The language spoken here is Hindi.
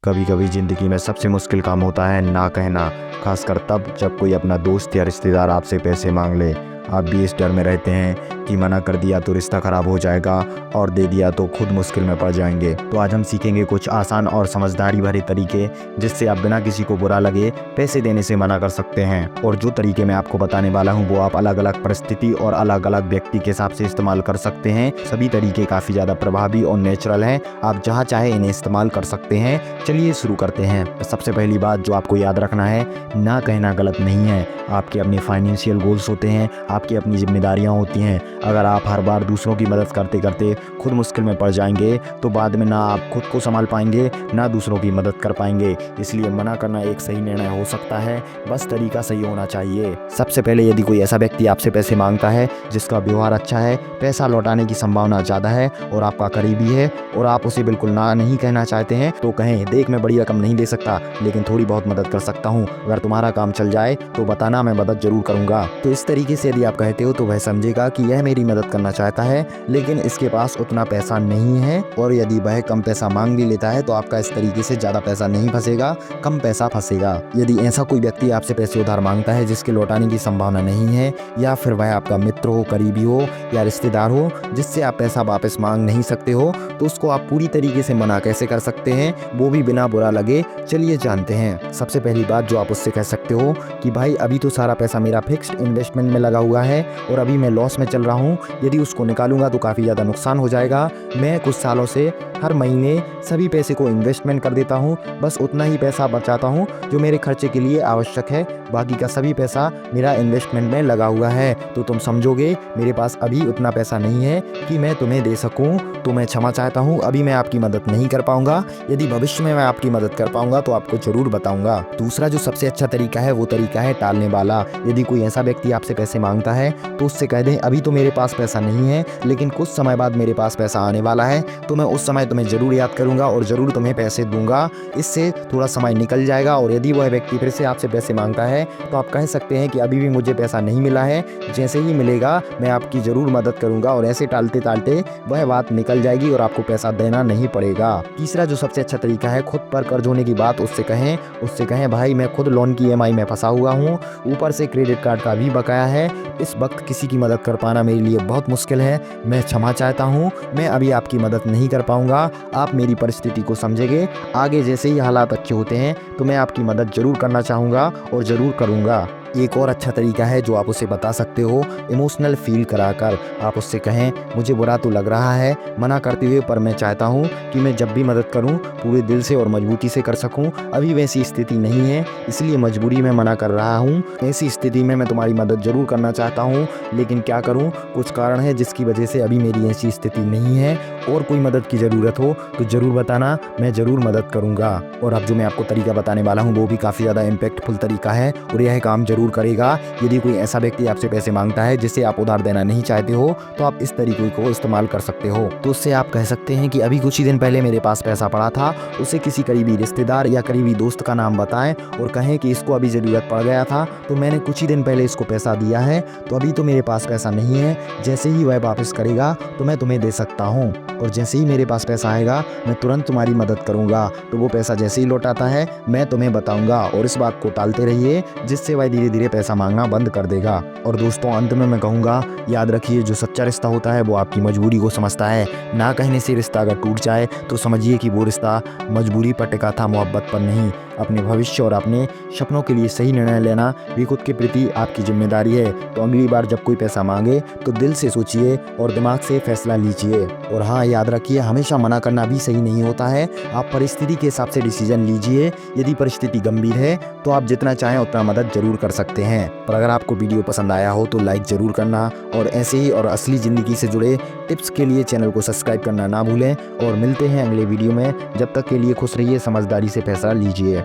कभी कभी ज़िंदगी में सबसे मुश्किल काम होता है ना कहना, खासकर तब जब कोई अपना दोस्त या रिश्तेदार आपसे पैसे मांग ले। आप भी इस डर में रहते हैं कि मना कर दिया तो रिश्ता ख़राब हो जाएगा और दे दिया तो खुद मुश्किल में पड़ जाएंगे। तो आज हम सीखेंगे कुछ आसान और समझदारी भरे तरीके जिससे आप बिना किसी को बुरा लगे पैसे देने से मना कर सकते हैं। और जो तरीके मैं आपको बताने वाला हूँ वो आप अलग अलग परिस्थिति और अलग अलग व्यक्ति के हिसाब से इस्तेमाल कर सकते हैं। सभी तरीके काफ़ी ज़्यादा प्रभावी और नेचुरल हैं, आप जहाँ चाहे इन्हें इस्तेमाल कर सकते हैं। चलिए शुरू करते हैं। सबसे पहली बात जो आपको याद रखना है, ना कहना गलत नहीं है। आपके अपने फाइनेंशियल गोल्स होते हैं, आपकी अपनी जिम्मेदारियां होती हैं। अगर आप हर बार दूसरों की मदद करते करते खुद मुश्किल में पड़ जाएंगे तो बाद में ना आप खुद को संभाल पाएंगे ना दूसरों की मदद कर पाएंगे। इसलिए मना करना एक सही निर्णय हो सकता है, बस तरीका सही होना चाहिए। सबसे पहले यदि कोई ऐसा व्यक्ति आपसे पैसे मांगता है जिसका व्यवहार अच्छा है, पैसा लौटाने की संभावना ज़्यादा है और आपका करीबी है और आप उसे बिल्कुल ना नहीं कहना चाहते हैं, तो कहें, देख मैं बड़ी रकम नहीं दे सकता लेकिन थोड़ी बहुत मदद कर सकता हूँ। अगर तुम्हारा काम चल जाए तो बताना, मैं मदद जरूर करूँगा। तो इस तरीके से यदि आप कहते हो तो वह समझेगा कि यह मेरी मदद करना चाहता है लेकिन इसके पास उतना पैसा नहीं है। और यदि वह कम पैसा मांग भी लेता है तो आपका इस तरीके से ज़्यादा पैसा नहीं फंसेगा, कम पैसा फंसेगा। यदि ऐसा कोई व्यक्ति आपसे पैसे उधार मांगता है जिसके लौटाने की संभावना नहीं है, या फिर वह आपका मित्र हो, करीबी हो या रिश्तेदार हो जिससे आप पैसा वापस मांग नहीं सकते हो, तो उसको आप पूरी तरीके से मना कैसे कर सकते हैं, वो भी बिना बुरा लगे, चलिए जानते हैं। सबसे पहली बात जो आप उससे कह सकते हो कि भाई अभी तो सारा पैसा मेरा फिक्स्ड इन्वेस्टमेंट में लगा हुआ है और अभी मैं लॉस में चल रहा हूँ, यदि उसको निकालूंगा तो काफ़ी ज़्यादा नुकसान हो जाएगा। मैं कुछ सालों से हर महीने सभी पैसे को इन्वेस्टमेंट कर देता हूँ, बस उतना ही पैसा बचाता हूँ जो मेरे खर्चे के लिए आवश्यक है, बाकी का सभी पैसा मेरा इन्वेस्टमेंट में लगा हुआ है। तो तुम समझोगे मेरे पास अभी उतना पैसा नहीं है कि मैं तुम्हें दे सकूं, तो मैं क्षमा चाहता हूं, अभी मैं आपकी मदद नहीं कर पाऊंगा। यदि भविष्य में मैं आपकी मदद कर पाऊंगा तो आपको जरूर बताऊंगा। दूसरा जो सबसे अच्छा तरीका है वो तरीका है टालने वाला। यदि कोई ऐसा व्यक्ति आपसे पैसे मांगता है तो उससे कह दें, अभी तो मेरे पास पैसा नहीं है लेकिन कुछ समय बाद मेरे पास पैसा आने वाला है, तो मैं उस समय तुम्हें जरूर याद करूंगा और जरूर तुम्हें पैसे दूंगा। इससे थोड़ा समय निकल जाएगा। और यदि वह व्यक्ति फिर से आपसे पैसे मांगता है तो आप कह सकते हैं कि अभी भी मुझे पैसा नहीं मिला है, जैसे ही मिलेगा मैं आपकी ज़रूर मदद करूंगा। और ऐसे टालते टालते वह बात निकल जाएगी और आपको पैसा देना नहीं पड़ेगा। तीसरा जो सबसे अच्छा तरीका है, खुद पर कर्ज होने की बात उससे कहें भाई मैं खुद लोन की EMI में फंसा हुआ हूँ, ऊपर से क्रेडिट कार्ड का भी बकाया है, इस वक्त किसी की मदद कर पाना मेरे लिए बहुत मुश्किल है, मैं क्षमा चाहता हूँ, मैं अभी आपकी मदद नहीं कर पाऊंगा। आप मेरी परिस्थिति को समझेंगे, आगे जैसे ही हालात अच्छे होते हैं तो मैं आपकी मदद जरूर करना चाहूँगा और ज़रूर करूँगा। एक और अच्छा तरीका है जो आप उसे बता सकते हो, इमोशनल फील कराकर। आप उससे कहें, मुझे बुरा तो लग रहा है मना करते हुए, पर मैं चाहता हूँ कि मैं जब भी मदद करूँ पूरे दिल से और मजबूती से कर सकूँ। अभी वैसी स्थिति नहीं है इसलिए मजबूरी में मना कर रहा हूँ, ऐसी स्थिति में मैं तुम्हारी मदद जरूर करना चाहता हूँ लेकिन क्या करूँ, कुछ कारण है जिसकी वजह से अभी मेरी ऐसी स्थिति नहीं है। और कोई मदद की ज़रूरत हो तो ज़रूर बताना, मैं ज़रूर मदद करूँगा। और अब जो मैं आपको तरीका बताने वाला हूँ वो भी काफ़ी ज़्यादा इम्पैक्टफुल तरीका है और यह काम जरूर करेगा। यदि कोई ऐसा व्यक्ति आपसे पैसे मांगता है जिसे आप उधार देना नहीं चाहते हो तो आप इस तरीके को इस्तेमाल कर सकते हो। तो उससे आप कह सकते हैं कि अभी कुछ ही दिन पहले मेरे पास पैसा पड़ा था, उसे किसी करीबी रिश्तेदार या करीबी दोस्त का नाम बताएं और कहें कि इसको अभी ज़रूरत पड़ गया था तो मैंने कुछ ही दिन पहले इसको पैसा दिया है, तो अभी तो मेरे पास पैसा नहीं है, जैसे ही वह वापस करेगा तो मैं तुम्हें दे सकता हूँ और जैसे ही मेरे पास पैसा आएगा मैं तुरंत तुम्हारी मदद करूँगा। तो वो पैसा जैसे ही लौटाता है मैं तुम्हें बताऊँगा और इस बात को टालते रहिए जिससे वह धीरे धीरे पैसा मांगना बंद कर देगा। और दोस्तों अंत में मैं कहूँगा, याद रखिए जो सच्चा रिश्ता होता है वो आपकी मजबूरी को समझता है। ना कहने से रिश्ता अगर टूट जाए तो समझिए कि वो रिश्ता मजबूरी पर टिका था, मोहब्बत पर नहीं। अपने भविष्य और अपने सपनों के लिए सही निर्णय लेना भी खुद के प्रति आपकी जिम्मेदारी है। तो अगली बार जब कोई पैसा मांगे तो दिल से सोचिए और दिमाग से फैसला लीजिए। और हाँ, याद रखिए हमेशा मना करना भी सही नहीं होता है, आप परिस्थिति के हिसाब से डिसीजन लीजिए। यदि परिस्थिति गंभीर है तो आप जितना चाहें उतना मदद जरूर कर सकते हैं। पर अगर आपको वीडियो पसंद आया हो तो लाइक जरूर करना और ऐसे ही और असली ज़िंदगी से जुड़े टिप्स के लिए चैनल को सब्सक्राइब करना ना भूलें। और मिलते हैं अगले वीडियो में, जब तक के लिए खुश रहिए, समझदारी से फैसला लीजिए।